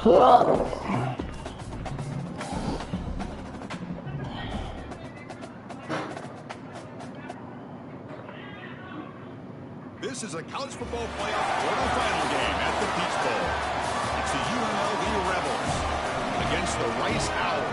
This is a college football playoff quarterfinal game at the Peach Bowl. It's the UNLV Rebels against the Rice Owls.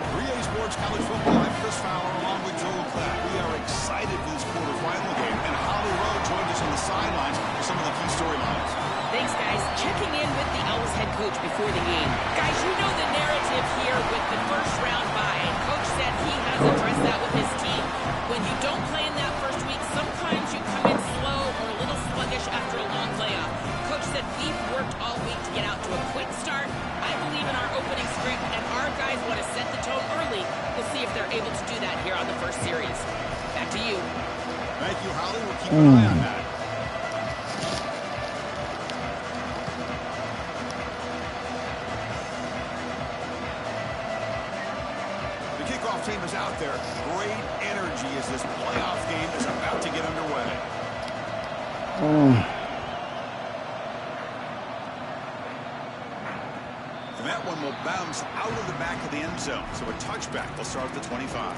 3A Sports College Football. I'm Chris Fowler along with Joel Clapp. We are excited for this quarterfinal game, and Holly Rowe joined us on the sidelines for some of the key storylines. Thanks, guys. Checking in with the Owls head coach before the game. Guys, you know the narrative here with the first round bye. And Coach said he has addressed that with his team. When you don't play in that first week, sometimes you come in slow or a little sluggish after a long playoff. Coach said we've worked all week to get out to a quick start. I believe in our opening script, and our guys want to set the tone early. We'll see if they're able to do that here on the first series. Back to you. Thank you, Holly. We'll keep an eye on that. The kickoff team is out there. Great energy as this playoff game is about to get underway. And that one will bounce out of the back of the end zone. So a touchback will start at the 25.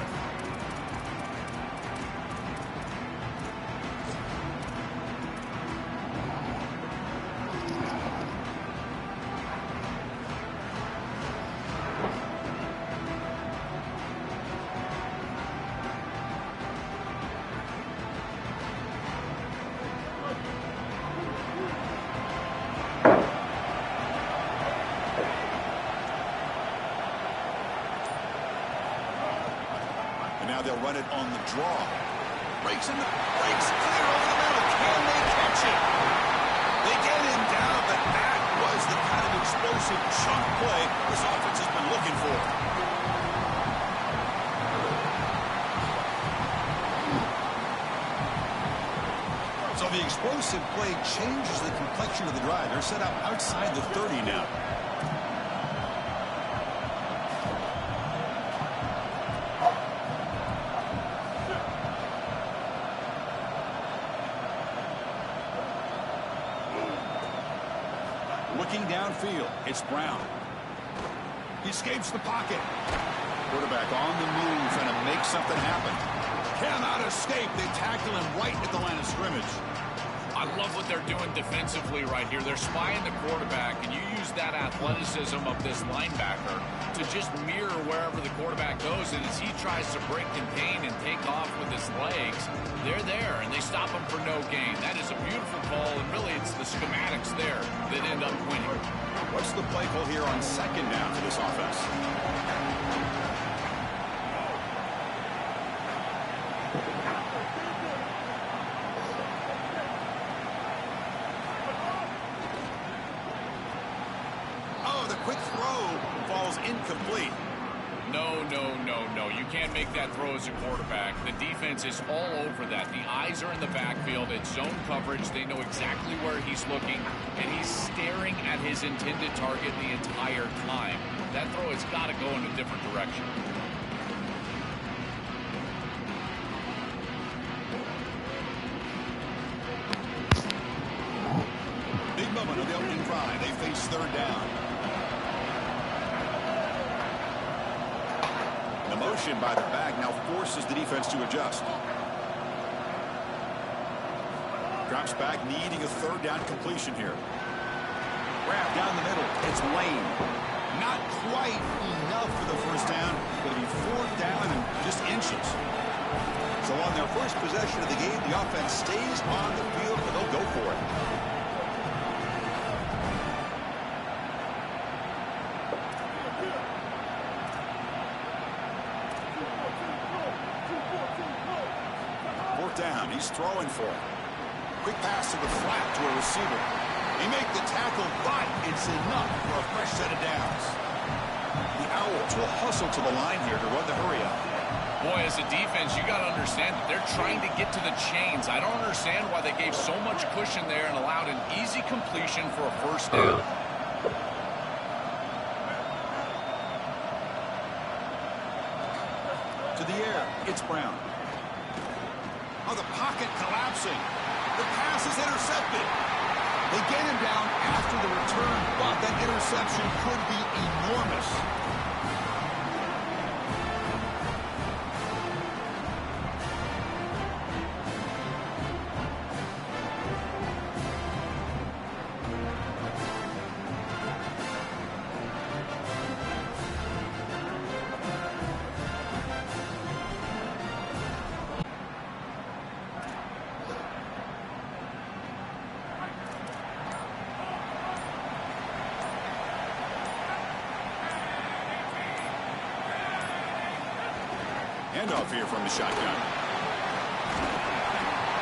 Now they'll run it on the draw. Breaks clear over the middle. Can they catch it? They get him down, but that was the kind of explosive chunk play this offense has been looking for. So the explosive play changes the complexion of the drive. They're set up outside the 30 now. Looking downfield, it's Brown. He escapes the pocket. Quarterback on the move, trying to make something happen. Cannot escape. They tackle him right at the line of scrimmage. I love what they're doing defensively right here. They're spying the quarterback, and you use that athleticism of this linebacker to just mirror wherever the quarterback goes. And as he tries to break contain and take off with his legs, they're there, and they stop him for no gain. That is a beautiful call, and really it's the schematics there that end up winning. What's the play call here on second down for this offense? Quick throw falls incomplete. No. You can't make that throw as a quarterback. The defense is all over that. The eyes are in the backfield. It's zone coverage. They know exactly where he's looking, and he's staring at his intended target the entire time. That throw has got to go in a different direction. Big moment of the opening drive. They face third down. The motion by the back now forces the defense to adjust. Drops back, needing a third down completion here. Wrap down the middle. It's Lane. Not quite enough for the first down. Going to be fourth down and just inches. So on their first possession of the game, the offense stays on the field, and they'll go for it. Down. He's throwing for it. Quick pass to the flat to a receiver. They make the tackle, but it's enough for a fresh set of downs. The Owls will hustle to the line here to run the hurry up. Boy, as a defense, you got to understand that they're trying to get to the chains. I don't understand why they gave so much cushion there and allowed an easy completion for a first down. To the air, it's Brown. Oh, the pocket collapsing. The pass is intercepted. They get him down after the return, but that interception could be enormous. Handoff here from the shotgun.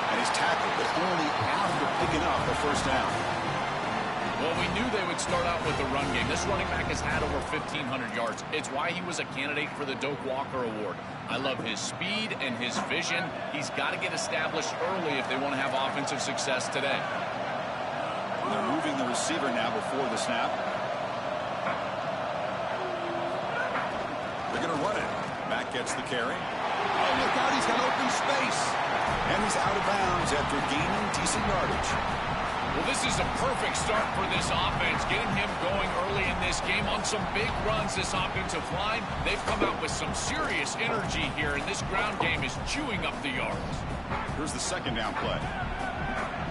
And he's tackled, but only after picking up the first down. Well, we knew they would start out with the run game. This running back has had over 1,500 yards. It's why he was a candidate for the Doak Walker Award. I love his speed and his vision. He's got to get established early if they want to have offensive success today. They're moving the receiver now before the snap. They're going to run it. Mack gets the carry. Oh, look out, he's got open space. And he's out of bounds after gaining decent yardage. Well, this is a perfect start for this offense, getting him going early in this game on some big runs. This offensive line, they've come out with some serious energy here, and this ground game is chewing up the yards. Here's the second down play.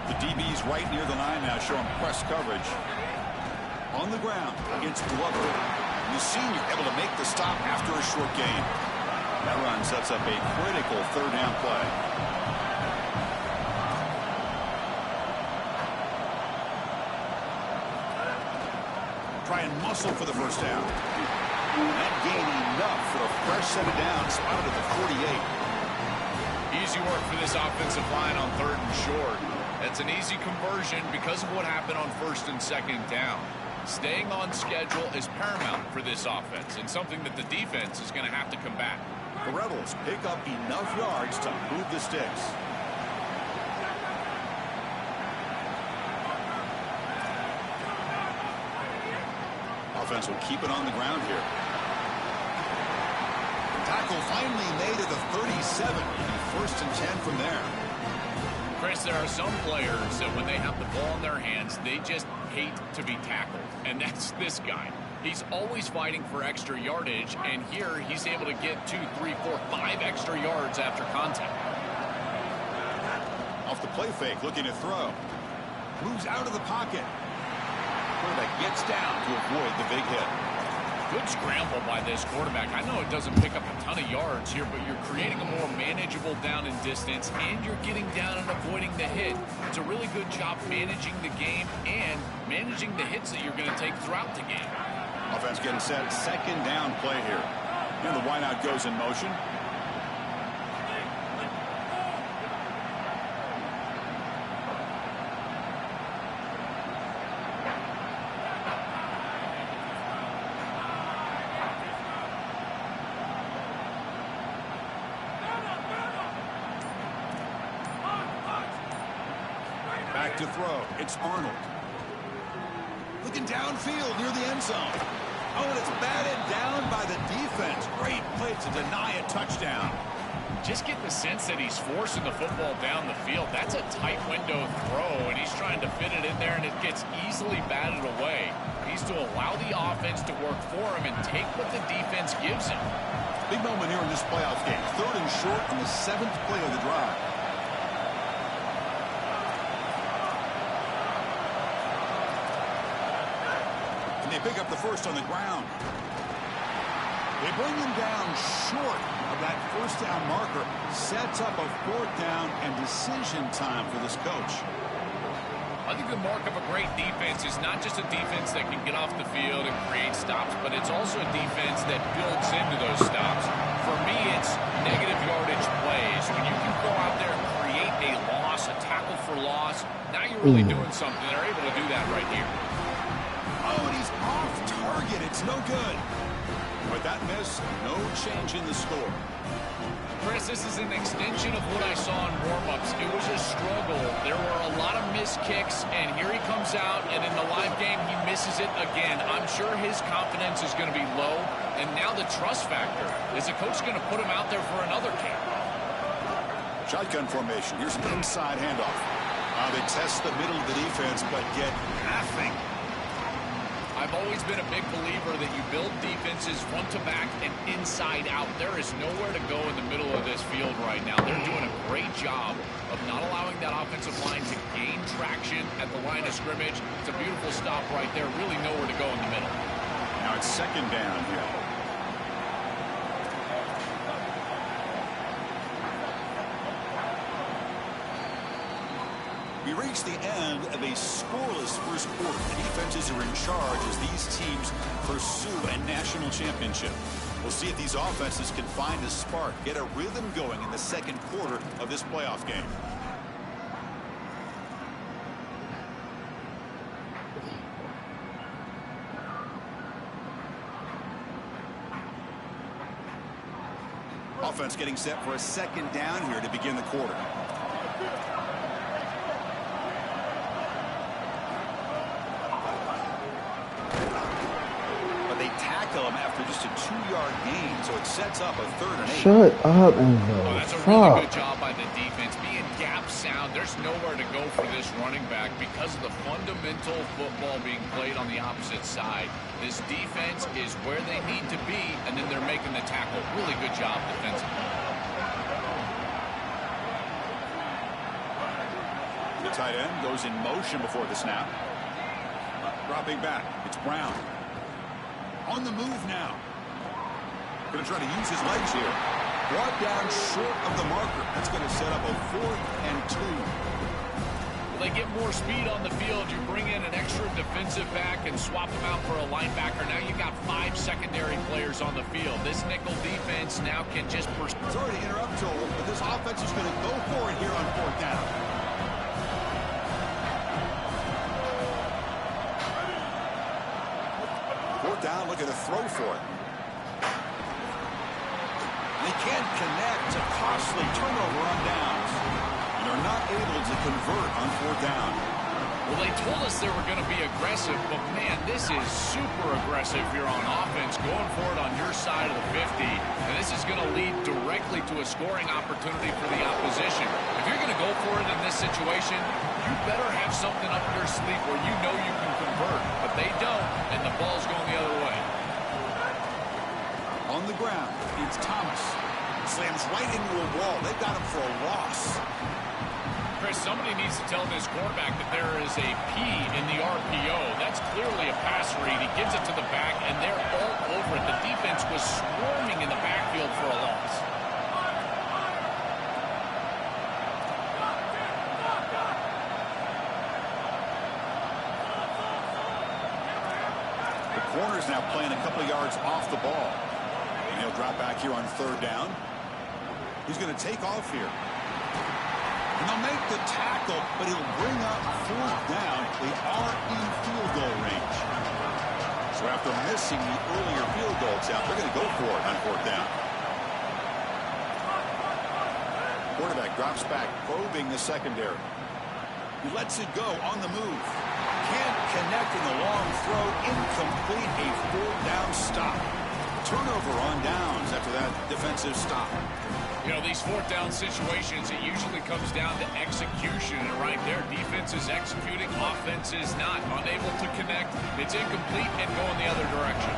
The DB's right near the line now, showing press coverage. On the ground against Glover. The senior able to make the stop after a short gain. That run sets up a critical third down play. Try and muscle for the first down. That gain enough for a fresh set of downs, spotted at the 48. Easy work for this offensive line on third and short. That's an easy conversion because of what happened on first and second down. Staying on schedule is paramount for this offense and something that the defense is going to have to combat. The Rebels pick up enough yards to move the sticks. Offense will keep it on the ground here. Tackle finally made at the 37. First and 10 from there. Chris, there are some players that when they have the ball in their hands, they just hate to be tackled. And that's this guy. He's always fighting for extra yardage, and here he's able to get 2, 3, 4, 5 extra yards after contact. Off the play fake, looking to throw. Moves out of the pocket. Quarterback gets down to avoid the big hit. Good scramble by this quarterback. I know it doesn't pick up a ton of yards here, but you're creating a more manageable down and distance, and you're getting down and avoiding the hit. It's a really good job managing the game and managing the hits that you're going to take throughout the game. Offense getting set. Second down play here. And the wideout goes in motion. Back to throw. It's Arnold. Looking downfield near the end zone. Oh, and it's batted down by the defense. Great play to deny a touchdown. Just get the sense that he's forcing the football down the field. That's a tight window throw, and he's trying to fit it in there, and it gets easily batted away. He needs to allow the offense to work for him and take what the defense gives him. Big moment here in this playoff game. Third and short on the 7th play of the drive. They pick up the first on the ground. They bring him down short of that first down marker. Sets up a fourth down and decision time for this coach. I think the mark of a great defense is not just a defense that can get off the field and create stops, but it's also a defense that builds into those stops. For me, it's negative yardage plays. When you can go out there and create a loss, a tackle for loss, now you're really doing something. They're able to do that right here. Oh, and he's off target. It's no good. With that miss, no change in the score. Chris, this is an extension of what I saw in warm-ups. It was a struggle. There were a lot of missed kicks, and here he comes out, and in the live game, he misses it again. I'm sure his confidence is going to be low, and now the trust factor. Is the coach going to put him out there for another kick? Shotgun formation. Here's an inside handoff. They test the middle of the defense, but get nothing. I've always been a big believer that you build defenses front to back and inside out. There is nowhere to go in the middle of this field right now. They're doing a great job of not allowing that offensive line to gain traction at the line of scrimmage. It's a beautiful stop right there. Really nowhere to go in the middle. Now it's second down here. We reach the end of a scoreless first quarter. The defenses are in charge as these teams pursue a national championship. We'll see if these offenses can find a spark, get a rhythm going in the second quarter of this playoff game. Offense getting set for a second down here to begin the quarter. Tackle him after just a 2-yard gain, so it sets up a 3rd and 8. Shut up and go. Oh, that's a really good job by the defense. Being gap sound, there's nowhere to go for this running back because of the fundamental football being played on the opposite side. This defense is where they need to be, and then they're making the tackle. Really good job defensively. The tight end goes in motion before the snap. Dropping back, it's Brown. On the move now. Going to try to use his legs here. Brought down short of the marker. That's going to set up a 4th and 2. Well, they get more speed on the field. You bring in an extra defensive back and swap them out for a linebacker. Now you've got 5 secondary players on the field. This nickel defense now can just... Sorry to interrupt, Joel, but this offense is going to go for it here on 4th down. Down, looking to throw for it. They can't connect. A costly turnover on downs. And they're not able to convert on 4th down. Well, they told us they were going to be aggressive, but man, this is super aggressive here on offense, going for it on your side of the 50. And this is going to lead directly to a scoring opportunity for the opposition. If you're going to go for it in this situation, you better have something up your sleeve where you know you can convert. But they don't, and the ball's going the other way. On the ground, it's Thomas. Slams right into a wall. They've got him for a loss. Chris, somebody needs to tell this quarterback that there is a P in the RPO. That's clearly a pass read. He gives it to the back, and they're all over it. The defense was swarming in the backfield for a loss. The corner's now playing a couple of yards off the ball. And he'll drop back here on 3rd down. He's going to take off here. And they'll make the tackle, but he'll bring up 4th down. They are in field goal range. So after missing the earlier field goal attempt, they're going to go for it on 4th down. Quarterback drops back, probing the secondary. He lets it go on the move. Can't connect in the long throw. Incomplete, a 4th down stop. Turnover on downs after that defensive stop. You know, these 4th down situations, it usually comes down to execution. And right there, defense is executing, offense is not. Unable to connect, it's incomplete and going the other direction.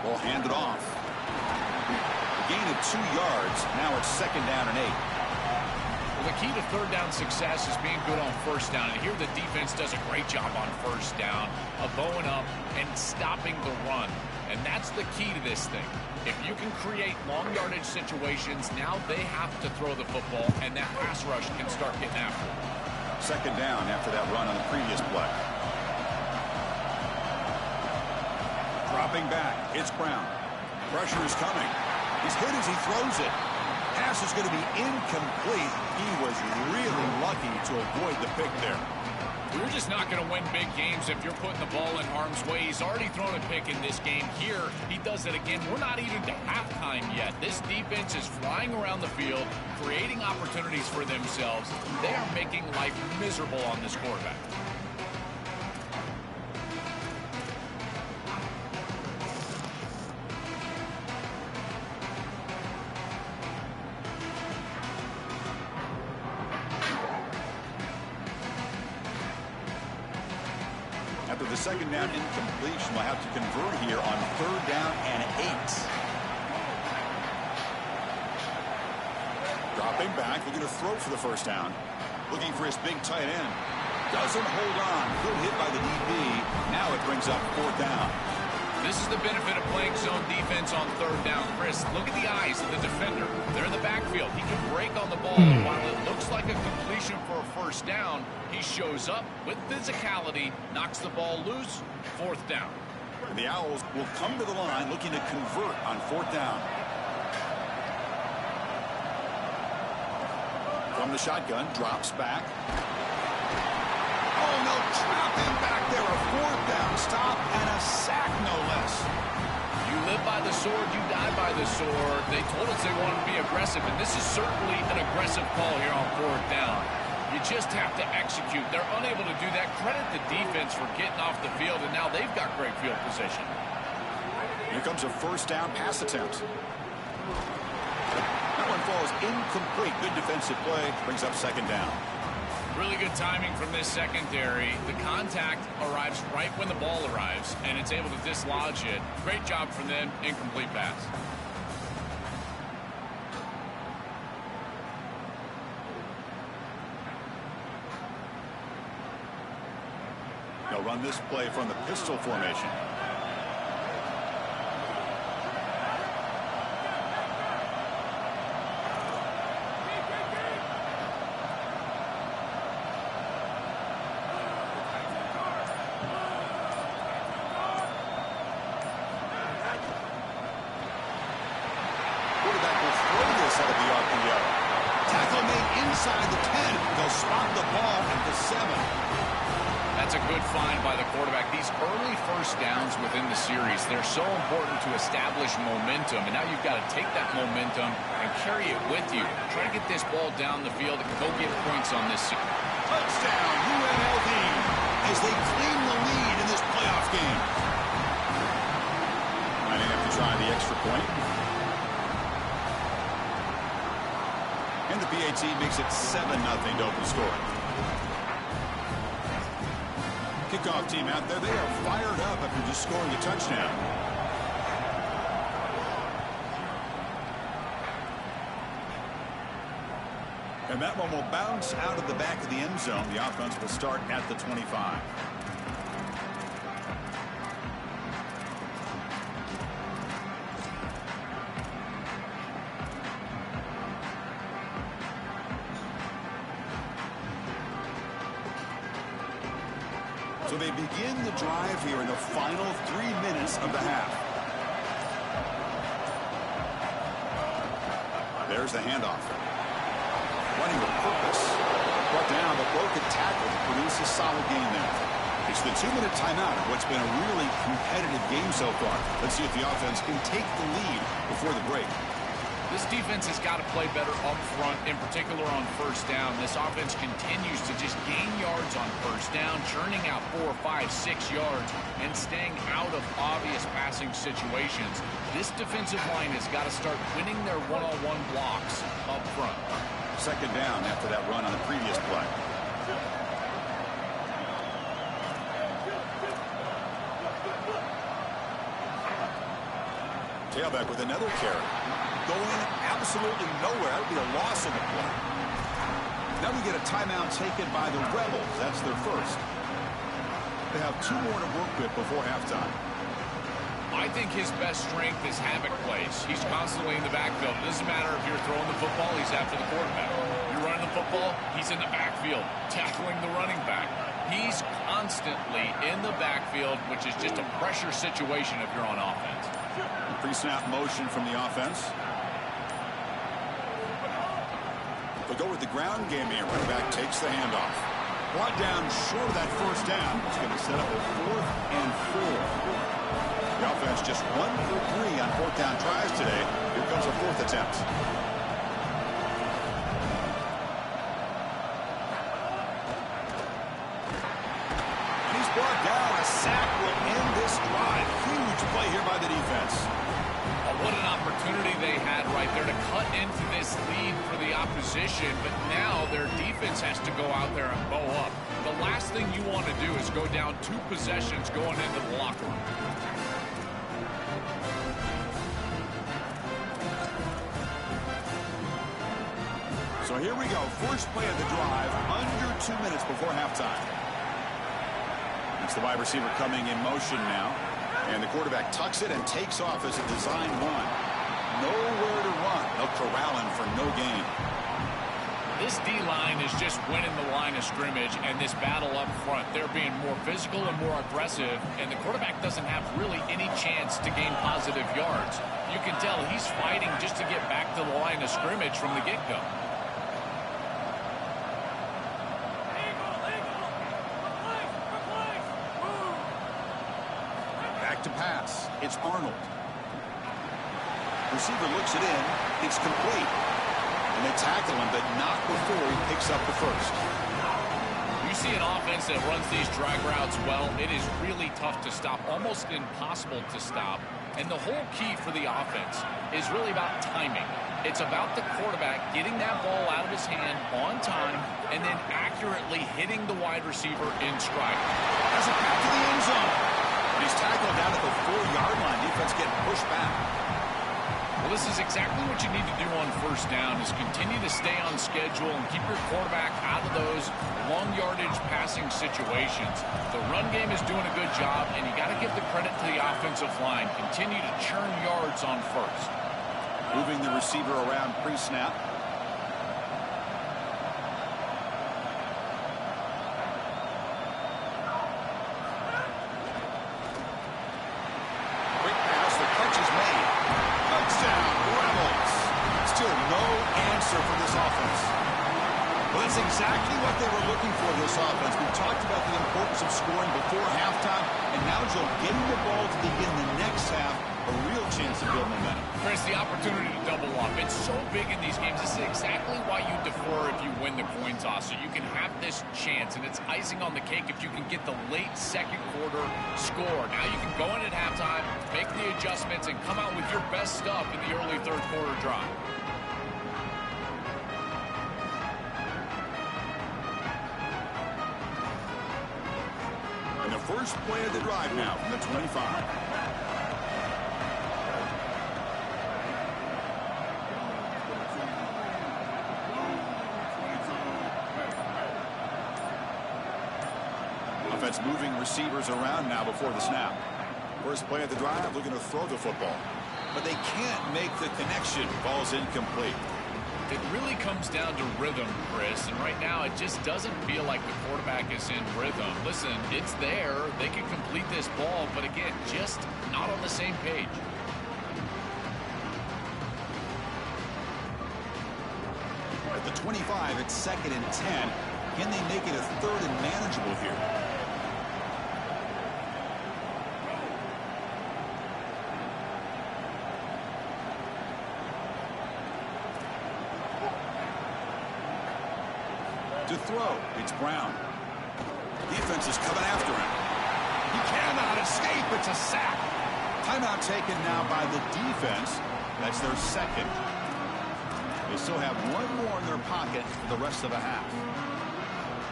Ball handed off. A gain of 2 yards. Now it's 2nd down and 8. Well, the key to 3rd down success is being good on 1st down. And here the defense does a great job on 1st down of bowing up and stopping the run. And that's the key to this thing. If you can create long yardage situations, now they have to throw the football, and that pass rush can start getting after it. 2nd down after that run on the previous play. Dropping back, it's Brown. Pressure is coming. He's hit as he throws it. Pass is going to be incomplete. He was really lucky to avoid the pick there. You're just not going to win big games if you're putting the ball in harm's way. He's already thrown a pick in this game. Here, he does it again. We're not even to halftime yet. This defense is flying around the field, creating opportunities for themselves. They are making life miserable on this quarterback. After the second down incompletion, we'll have to convert here on 3rd down and 8. Dropping back, looking to throw for the first down. Looking for his big tight end. Doesn't hold on. Good hit by the DB. Now it brings up 4th down. This is the benefit of playing zone defense on 3rd down. Chris, look at the eyes of the defender. They're in the backfield. He can break on the ball. While it looks like a completion for a first down, he shows up with physicality, knocks the ball loose, 4th down. The Owls will come to the line looking to convert on 4th down. From the shotgun, drops back. Oh, no, trapping back there. A 4th down stop and a sack, no less. You live by the sword, you die by the sword. They told us they wanted to be aggressive, and this is certainly an aggressive call here on 4th down. You just have to execute. They're unable to do that. Credit the defense for getting off the field, and now they've got great field position. Here comes a first down pass attempt. That one falls incomplete. Good defensive play. Brings up 2nd down. Really good timing from this secondary. The contact arrives right when the ball arrives, and it's able to dislodge it. Great job from them. Incomplete pass. They'll run this play from the pistol formation. Quarterback will throw this out of the RPO. Tackle made inside the 10. They'll spot the ball at the 7. That's a good find by the quarterback. These early first downs within the series, they're so important to establish momentum. And now you've got to take that momentum and carry it with you. Try to get this ball down the field and go get points on this. Touchdown, UNLV, as they claim the lead in this playoff game. Might have to try the extra point. And the PAT makes it 7-0 to open scoring. Kickoff team out there, they are fired up after just scoring a touchdown. And that one will bounce out of the back of the end zone. The offense will start at the 25. So they begin the drive here in the final 3 minutes of the half. There's the handoff. Running with purpose. Brought down, but broken tackle to produce a solid gain there. It's the 2-minute timeout of what's been a really competitive game so far. Let's see if the offense can take the lead before the break. This defense has got to play better up front, in particular on first down. This offense continues to just gain yards on first down, churning out 4, 5, 6 yards, and staying out of obvious passing situations. This defensive line has got to start winning their one-on-one blocks up front. 2nd down after that run on the previous play. Tailback with another carry. Going absolutely nowhere. That would be a loss of the play. Now we get a timeout taken by the Rebels. That's their first. They have 2 more to work with before halftime. I think his best strength is havoc plays. He's constantly in the backfield. It doesn't matter if you're throwing the football, he's after the quarterback. You're running the football, he's in the backfield, tackling the running back. He's constantly in the backfield, which is just a pressure situation if you're on offense. Pre-snap motion from the offense. They'll go with the ground game here. Running back takes the handoff. Brought down short of that first down. It's going to set up a 4th and 4. The offense just 1 for 3 on 4th down tries today. Here comes a 4th attempt. And he's brought down. A sack will end this drive. Huge play here by the defense. A What an opportunity they had right there to cut into this lead for the opposition, but now their defense has to go out there and bow up. The last thing you want to do is go down 2 possessions going into the locker room. So here we go. First play of the drive, under 2 minutes before halftime. It's the wide receiver coming in motion now. And the quarterback tucks it and takes off as a design run. Nowhere to run. They'll corral him for no gain. This D-line is just winning the line of scrimmage, and this battle up front, they're being more physical and more aggressive, and the quarterback doesn't have really any chance to gain positive yards. You can tell he's fighting just to get back to the line of scrimmage from the get-go. To pass. It's Arnold. Receiver looks it in. It's complete. And they tackle him, but not before he picks up the first. You see an offense that runs these drag routes well. It is really tough to stop, almost impossible to stop. And the whole key for the offense is really about timing. It's about the quarterback getting that ball out of his hand on time and then accurately hitting the wide receiver in stride. Has it back to the end zone. He's tackled down at the 4-yard line. Defense getting pushed back. Well, this is exactly what you need to do on first down is continue to stay on schedule and keep your quarterback out of those long yardage passing situations. The run game is doing a good job, and you got to give the credit to the offensive line. Continue to churn yards on first. Moving the receiver around pre-snap. Exactly what they were looking for this offense. We talked about the importance of scoring before halftime, and now Joe getting the ball to begin the next half, a real chance to build momentum. Chris, the opportunity to double up. It's so big in these games. This is exactly why you defer if you win the coin toss, so you can have this chance, and it's icing on the cake if you can get the late second quarter score. Now you can go in at halftime, make the adjustments, and come out with your best stuff in the early third quarter drive. First play of the drive now from the 25. Offense moving receivers around now before the snap. First play of the drive, looking to throw the football. But they can't make the connection. Ball's incomplete. It really comes down to rhythm, Chris, and right now it just doesn't feel like the quarterback is in rhythm. Listen, it's there. They can complete this ball, but again, just not on the same page. At the 25, it's 2nd and 10. Can they make it a 3rd and manageable here? To throw, it's Brown. Defense is coming after him. He cannot escape. It's a sack. Timeout taken now by the defense. That's their second. They still have one more in their pocket for the rest of the half.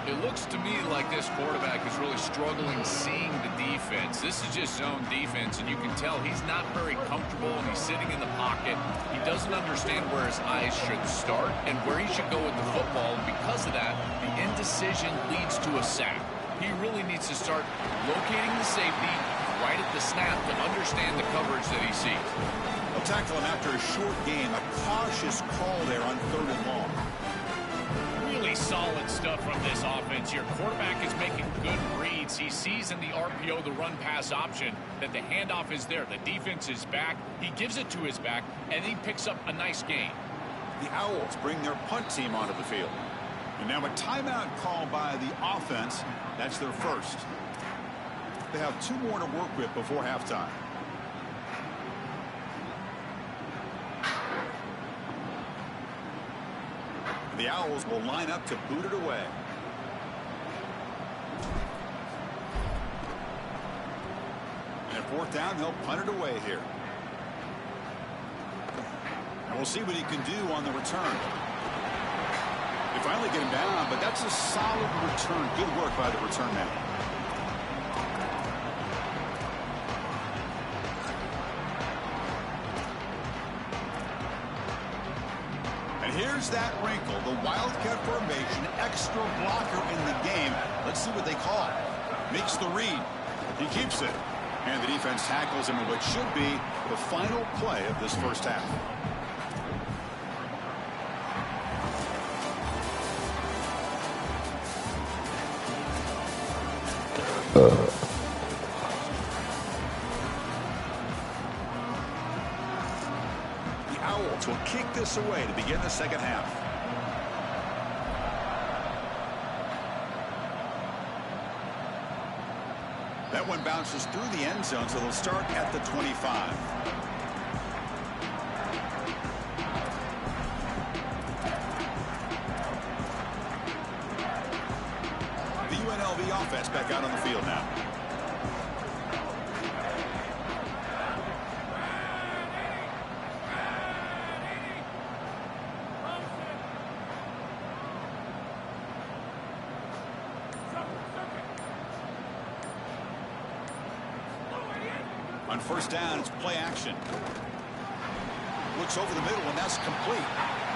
It looks to me like this quarterback is really struggling seeing the defense. This is just zone defense, and you can tell he's not very comfortable, and he's sitting in the pocket. He doesn't understand where his eyes should start and where he should go with the football. And because of that, the indecision leads to a sack. He really needs to start locating the safety right at the snap to understand the coverage that he sees. They'll tackle him after a short game. A cautious call there on 3rd and long. Really solid stuff from this offense here. Quarterback is making good reads. He sees in the RPO, the run-pass option, that the handoff is there. The defense is back. He gives it to his back, and he picks up a nice gain. The Owls bring their punt team onto the field. And now a timeout call by the offense. That's their first. They have 2 more to work with before halftime. The Owls will line up to boot it away. And at 4th down, they'll punt it away here. We'll see what he can do on the return. They finally get him down, but that's a solid return. Good work by the return man. And here's that wrinkle, the Wildcat formation, extra blocker in the game. Let's see what they call. Makes the read. He keeps it. And the defense tackles him in what should be the final play of this first half. The Owls will kick this away to begin the second half. That one bounces through the end zone, so they'll start at the 25. The UNLV offense back out on the field now. On first down, it's play action. Looks over the middle, and that's complete.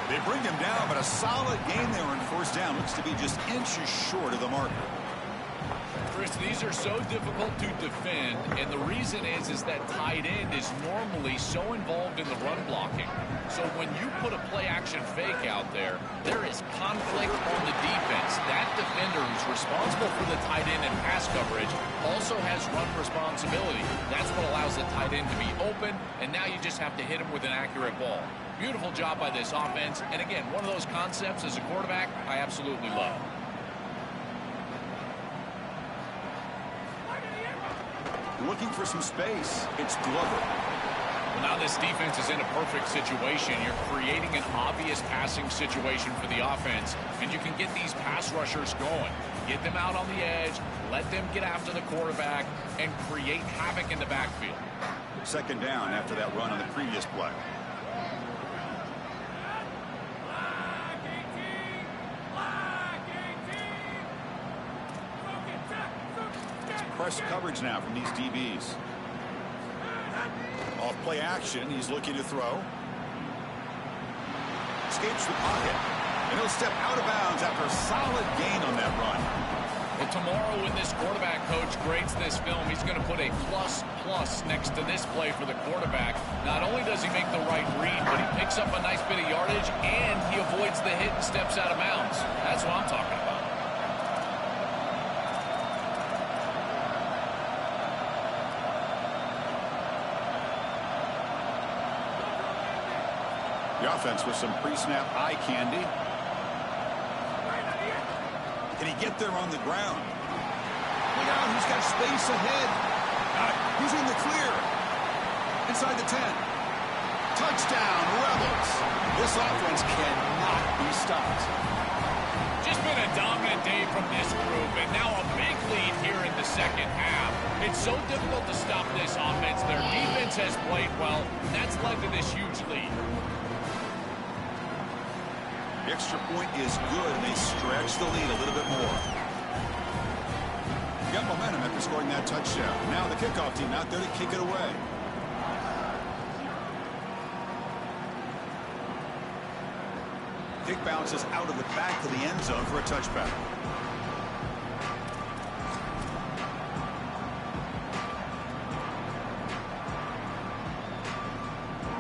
They bring him down, but a solid gain there on first down. Looks to be just inches short of the marker. Chris, these are so difficult to defend, and the reason is that tight end is normally so involved in the run blocking. So when you put a play-action fake out there, there is conflict on the defense. That defender who's responsible for the tight end and pass coverage also has run responsibility. That's what allows the tight end to be open, and now you just have to hit him with an accurate ball. Beautiful job by this offense, and again, one of those concepts as a quarterback I absolutely love. Looking for some space. It's Glover. Well, now this defense is in a perfect situation. You're creating an obvious passing situation for the offense, and you can get these pass rushers going. Get them out on the edge, let them get after the quarterback, and create havoc in the backfield. Second down after that run on the previous play. Press coverage now from these DBs. Off play action, he's looking to throw. Escapes the pocket, and he'll step out of bounds after a solid gain on that run. Well, tomorrow when this quarterback coach grades this film, he's going to put a plus next to this play for the quarterback. Not only does he make the right read, but he picks up a nice bit of yardage, and he avoids the hit and steps out of bounds. That's what I'm talking about. The offense with some pre-snap eye candy. Can he get there on the ground? Look out, he's got space ahead. He's in the clear. Inside the 10. Touchdown, Rebels. This offense cannot be stopped. Just been a dominant day from this group, and now a big lead here in the second half. It's so difficult to stop this offense. Their defense has played well, and that's led to this huge lead. The extra point is good, and they stretch the lead a little bit more. Got momentum after scoring that touchdown. Now the kickoff team out there to kick it away. Kick bounces out of the back to the end zone for a touchback.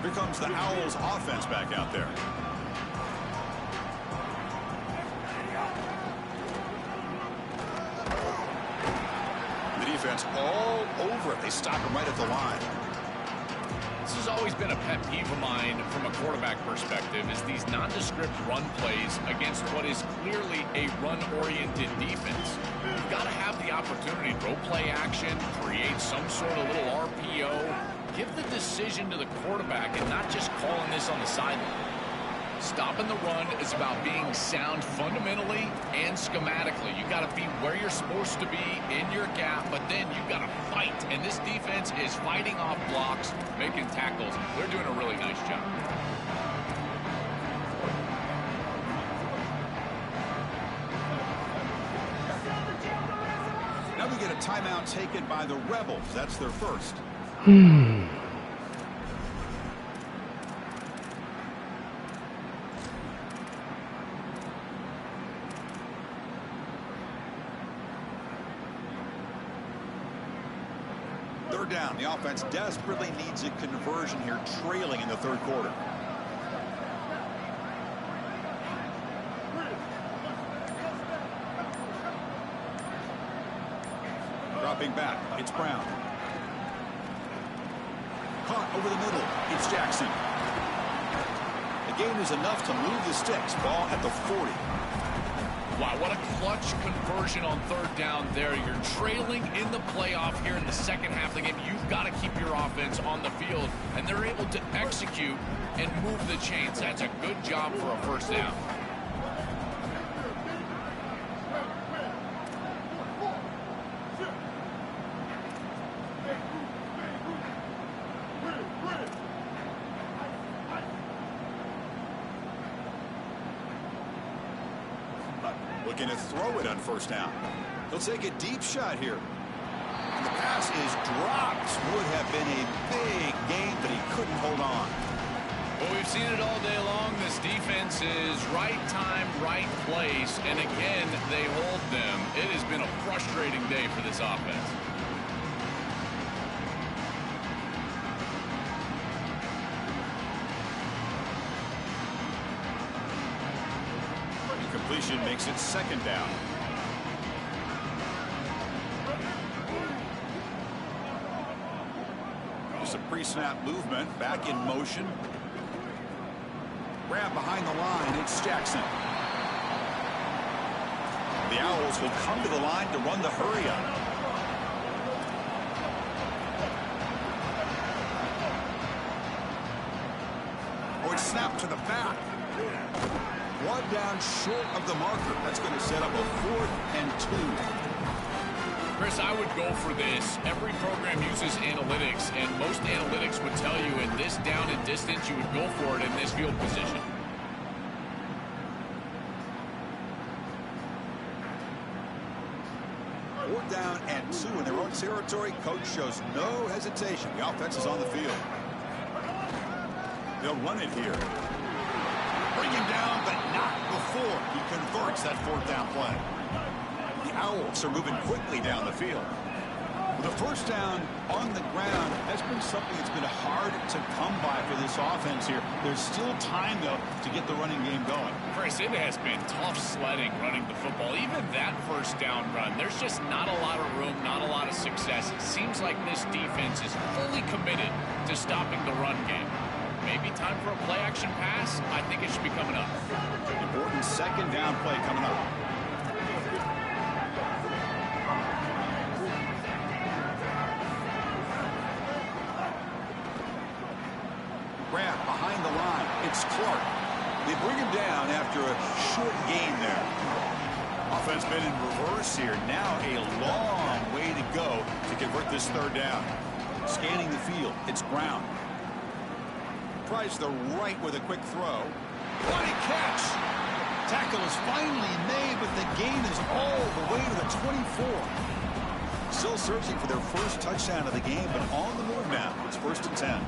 Here comes the Owls offense back out there. Defense all over it. They stop him right at the line. This has always been a pet peeve of mine from a quarterback perspective, is these nondescript run plays against what is clearly a run-oriented defense. You've got to have the opportunity to throw play action, create some sort of little RPO, give the decision to the quarterback and not just calling this on the sideline. Stopping the run is about being sound fundamentally and schematically. You got to be where you're supposed to be in your gap, but then you got to fight. And this defense is fighting off blocks, making tackles. They're doing a really nice job. get a timeout taken by the Rebels. That's their first. Third down. The offense desperately needs a conversion here, trailing in the third quarter. Dropping back, it's Brown. Caught over the middle, it's Jackson. The gain is enough to move the sticks. Ball at the 40. Wow, what a clutch conversion on third down there. You're trailing in the playoff here in the second half of the game. You've got to keep your offense on the field, and they're able to execute and move the chains. That's a good job for a first down. Looking to throw it on first down. He'll take a deep shot here. And the pass is dropped. Would have been a big gain, but he couldn't hold on. Well, we've seen it all day long. This defense is right time, right place. And again, they hold them. It has been a frustrating day for this offense. Completion makes it second down. Just a pre-snap movement, back in motion. Grab behind the line, it's Jackson. The Owls will come to the line to run the hurry up. Oh, it's snapped to the back. One down short of the marker. That's going to set up a 4th and 2. Chris, I would go for this. Every program uses analytics, and most analytics would tell you in this down and distance, you would go for it in this field position. Fourth down and 2 in their own territory. Coach shows no hesitation. The offense is on the field. They'll run it here. Bring him down, but not before he converts that 4th down play. The Owls are moving quickly down the field. The first down on the ground has been something that's been hard to come by for this offense here. There's still time, though, to get the running game going. Chris, it has been tough sledding running the football. Even that first down run, there's just not a lot of room, not a lot of success. It seems like this defense is fully committed to stopping the run game. Maybe time for a play-action pass. I think it should be coming up. Important second down play coming up. Grab behind the line. It's Clark. They bring him down after a short gain there. Offense been in reverse here. Now a long way to go to convert this third down. Scanning the field. It's Brown. Tries the right with a quick throw. What a catch! Tackle is finally made, but the gain is all the way to the 24. Still searching for their first touchdown of the game, but on the move now. It's 1st and 10.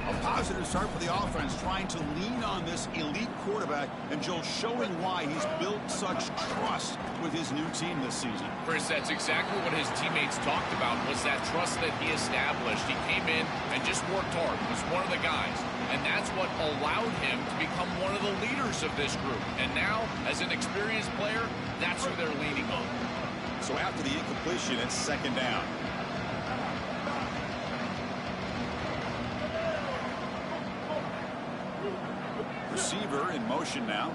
A positive start for the offense, trying to lean on this elite quarterback, and Joe showing why he's built such trust with his new team this season. Chris, that's exactly what his teammates talked about, was that trust that he established. He came in and just worked hard, was one of the guys. And that's what allowed him to become one of the leaders of this group. And now, as an experienced player, that's who they're leaning on. So after the incompletion, it's second down. Receiver in motion now.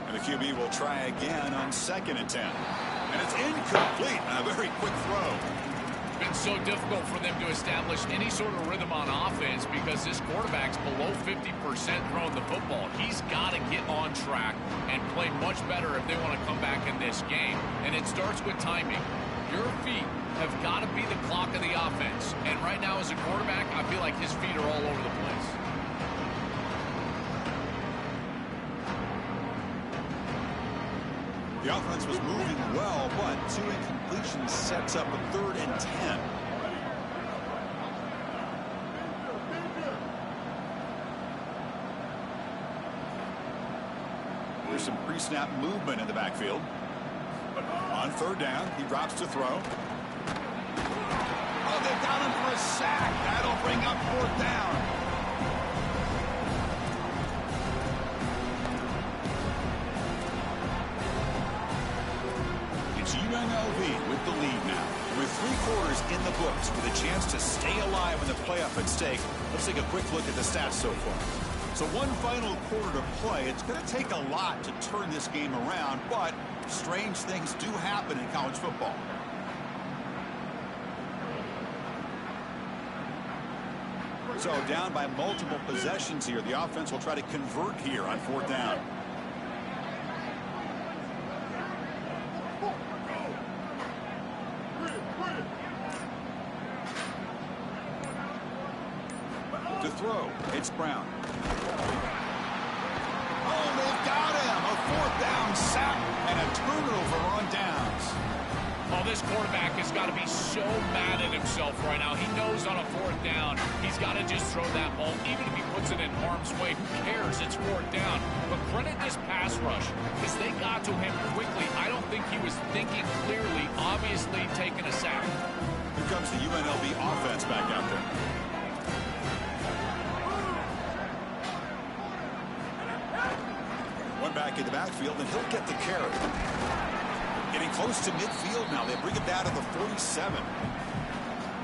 And the QB will try again on 2nd and 10. And it's incomplete. A very quick throw. It's been so difficult for them to establish any sort of rhythm on offense because this quarterback's below 50% throwing the football. He's got to get on track and play much better if they want to come back in this game. And it starts with timing. Your feet have got to be the clock of the offense. And right now as a quarterback, I feel like his feet are all over the place. The offense was moving well, but 2 incompletions sets up a 3rd and 10. There's some pre-snap movement in the backfield. On 3rd down, he drops to throw. Oh, they've got him for a sack. That'll bring up 4th down. It's UNLV with the lead now. With 3 quarters in the books with a chance to stay alive in the playoff at stake, let's take a quick look at the stats so far. So 1 final quarter to play. It's going to take a lot to turn this game around, but strange things do happen in college football. So down by multiple possessions here. The offense will try to convert here on 4th down. To throw, it's Brown. Oh, they've got him. A 4th down sack and a turnover on downs. Oh, this quarterback has got to be so mad at himself right now. He knows on a 4th down, he's got to just throw that ball. Even if he puts it in harm's way, who cares? It's 4th down. But credit this pass rush because they got to him quickly. I don't think he was thinking clearly, obviously taking a sack. Here comes the UNLV offense back out there. One back in the backfield, and he'll get the carry. Getting close to midfield now. They bring it down to the 47.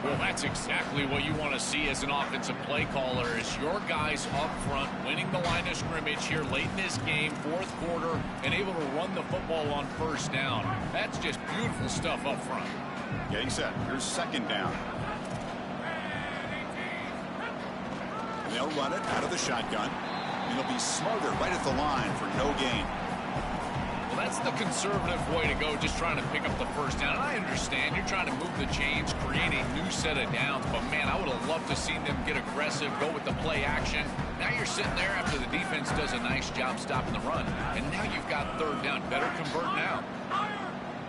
Well, that's exactly what you want to see as an offensive play caller is your guys up front winning the line of scrimmage here late in this game, 4th quarter, and able to run the football on 1st down. That's just beautiful stuff up front. Getting set. Here's 2nd down. And they'll run it out of the shotgun. And they'll be smothered right at the line for no gain. Well, that's the conservative way to go, just trying to pick up the 1st down. And I understand you're trying to move the chains, create a new set of downs. But, man, I would have loved to have seen them get aggressive, go with the play action. Now you're sitting there after the defense does a nice job stopping the run. And now you've got 3rd down. Better convert now.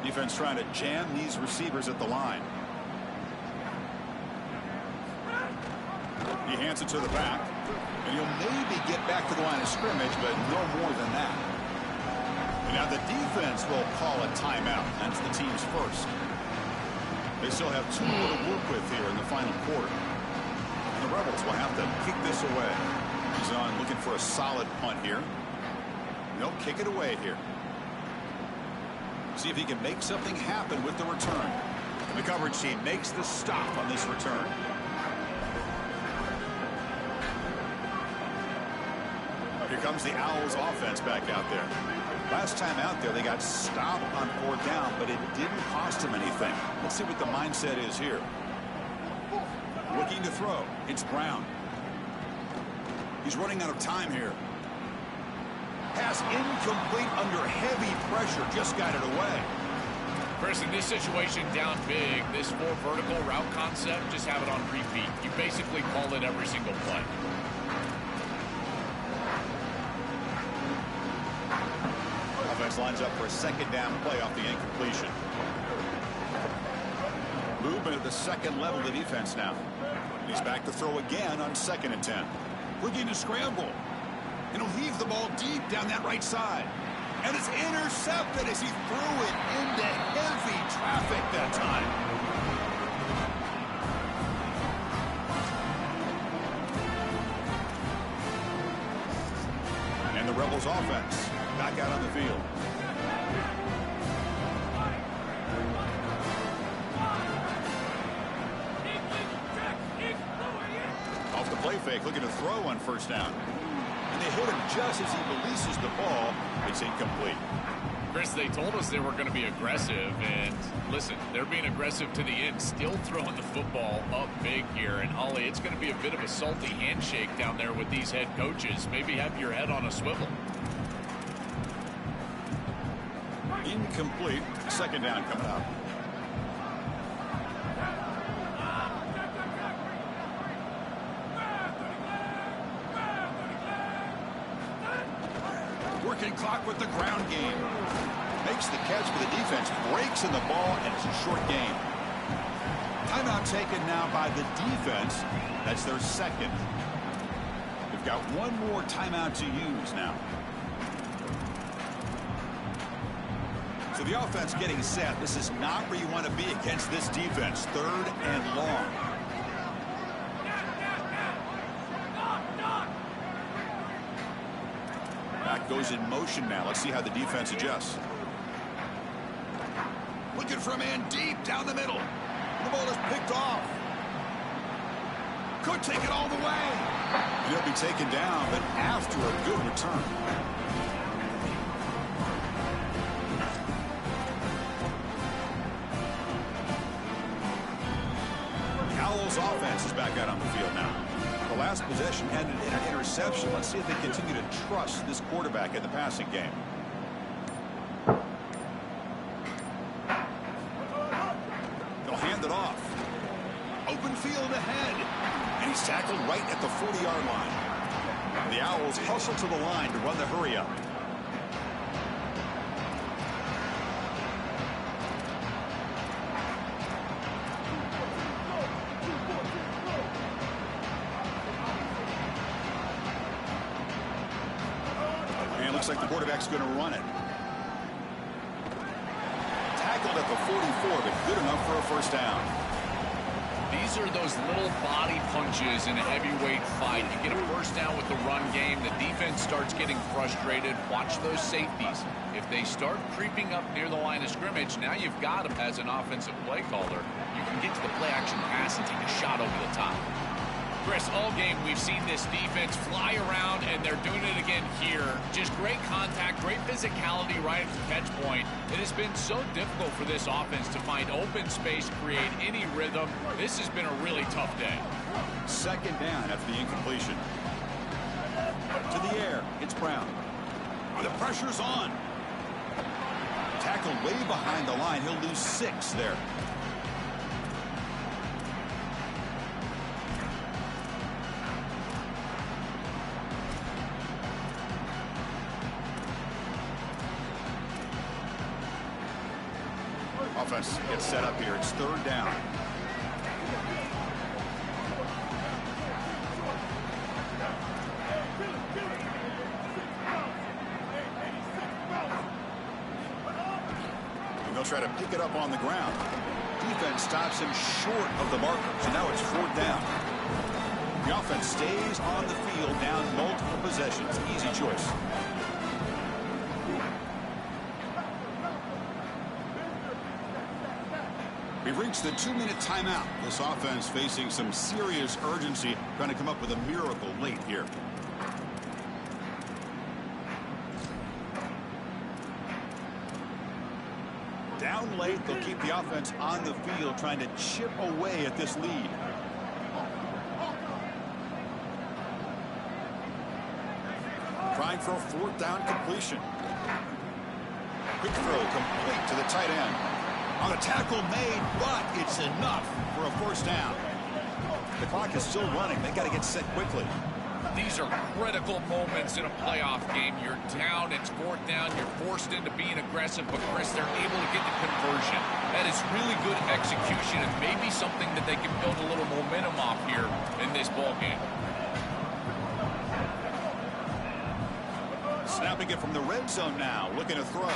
Defense trying to jam these receivers at the line. He hands it to the back. And he'll maybe get back to the line of scrimmage, but no more than that. And now the defense will call a timeout. That's the team's first. They still have 2 more to work with here in the final quarter. And the Rebels will have to kick this away. He's on looking for a solid punt here. And they'll kick it away here. See if he can make something happen with the return. The coverage team makes the stop on this return. Here comes the Owls offense back out there. Last time out there, they got stopped on 4th down, but it didn't cost them anything. Let's see what the mindset is here. Looking to throw. It's Brown. He's running out of time here. Pass incomplete under heavy pressure. Just got it away. Chris, in this situation, down big, this 4 vertical route concept, just have it on repeat. You basically call it every single play. Offense lines up for a 2nd down play off the incompletion. Movement at the 2nd level of the defense now. He's back to throw again on 2nd and 10. Looking to scramble. And he'll heave the ball deep down that right side. And it's intercepted as he threw it into heavy traffic that time. And the Rebels offense back out on the field. Off the play fake, looking to throw on 1st down. And they hit him just as he releases the ball. It's incomplete. Chris, they told us they were going to be aggressive, and listen, they're being aggressive to the end, still throwing the football up big here. And Holly, it's going to be a bit of a salty handshake down there with these head coaches. Maybe have your head on a swivel. Incomplete. 2nd down coming up. Working clock with the ground game. They makes the catch, but the defense breaks in the ball, and it's a short game. Timeout taken now by the defense. That's their second. We've got one more timeout to use now. So the offense getting set. This is not where you want to be against this defense. Third and long. Back goes in motion now. Let's see how the defense adjusts. Looking for a man deep down the middle. The ball is picked off. Could take it all the way. And he'll be taken down, but after a good return. Owls offense is back out on the field now. The last possession ended in an interception. Let's see if they continue to trust this quarterback in the passing game. They'll hand it off. Open field ahead. And he's tackled right at the 40-yard line. The Owls hustle to the line to run the hurry-up. Looks like the quarterback's going to run it. Tackled at the 44, but good enough for a first down. These are those little body punches in a heavyweight fight. You get a first down with the run game. The defense starts getting frustrated. Watch those safeties. If they start creeping up near the line of scrimmage, now you've got them as an offensive play caller. You can get to the play-action pass and take a shot over the top. Chris, all game we've seen this defense fly around, and they're doing it again here. Just great contact, great physicality right at the catch point. It has been so difficult for this offense to find open space, create any rhythm. This has been a really tough day. Second down after the incompletion. To the air, it's Brown. The pressure's on. Tackled way behind the line. He'll lose 6 there. Offense gets set up here. It's third down. And they'll try to pick it up on the ground. Defense stops him short of the marker. So now it's fourth down. The offense stays on the field down multiple possessions. Easy choice. We've reached the 2-minute timeout. This offense facing some serious urgency, trying to come up with a miracle late here. Down late, they'll keep the offense on the field, trying to chip away at this lead. Trying for a fourth down completion. Quick throw complete to the tight end. On a tackle made, but it's enough for a first down. The clock is still running. They got to get set quickly. These are critical moments in a playoff game. You're down, it's fourth down, you're forced into being aggressive, but Chris, they're able to get the conversion. That is really good execution and maybe something that they can build a little momentum off here in this ball game. Snapping it from the red zone now, looking to throw.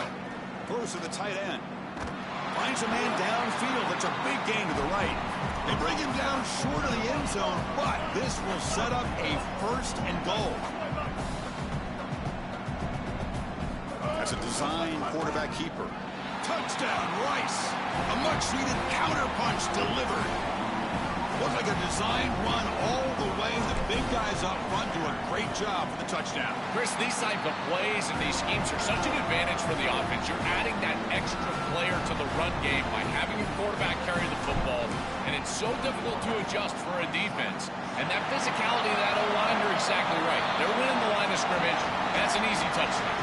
Throws to the tight end. Finds a man downfield. That's a big gain to the right. They bring him down short of the end zone, but this will set up a first and goal. That's a design quarterback keeper. Touchdown, Rice. A much-needed counter-punch delivered. Looked like a design run all the way. The big guys up front do a great job for the touchdown. Chris, these type of plays and these schemes are such an advantage for the offense. You're adding that extra player to the run game by having your quarterback carry the football, and it's so difficult to adjust for a defense. And that physicality of that O-line, you're exactly right. They're winning the line of scrimmage, and that's an easy touchdown.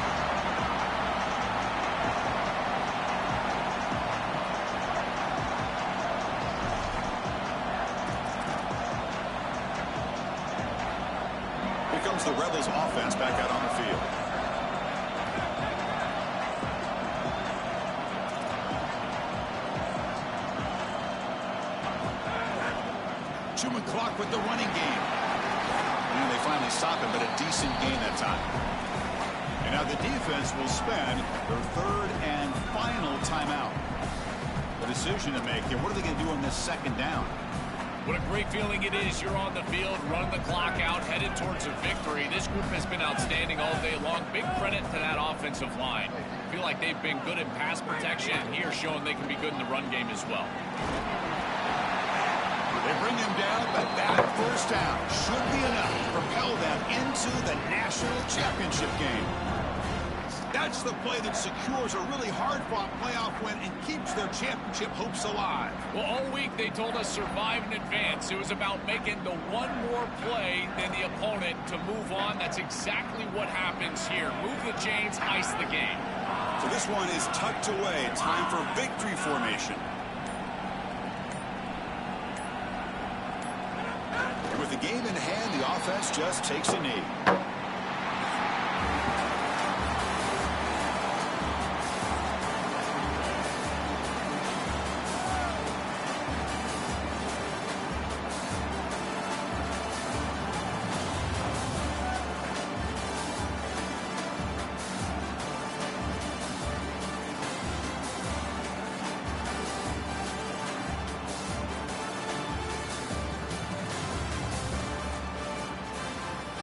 The Rebels offense back out on the field. Chewing clock with the running game. And they finally stop him, but a decent gain that time. And now the defense will spend their third and final timeout. The decision to make here. What are they going to do on this second down? What a great feeling it is. You're on the field, running the clock out, headed towards a victory. This group has been outstanding all day long. Big credit to that offensive line. I feel like they've been good in pass protection, and here showing they can be good in the run game as well. They bring him down, but that first down should be enough to propel them into the national championship game. That's the play that secures a really hard-fought playoff win and keeps their championship hopes alive. Well, all week they told us survive in advance. It was about making the one more play than the opponent to move on. That's exactly what happens here. Move the chains, ice the game. So this one is tucked away. Time for victory formation. And with the game in hand, the offense just takes a knee.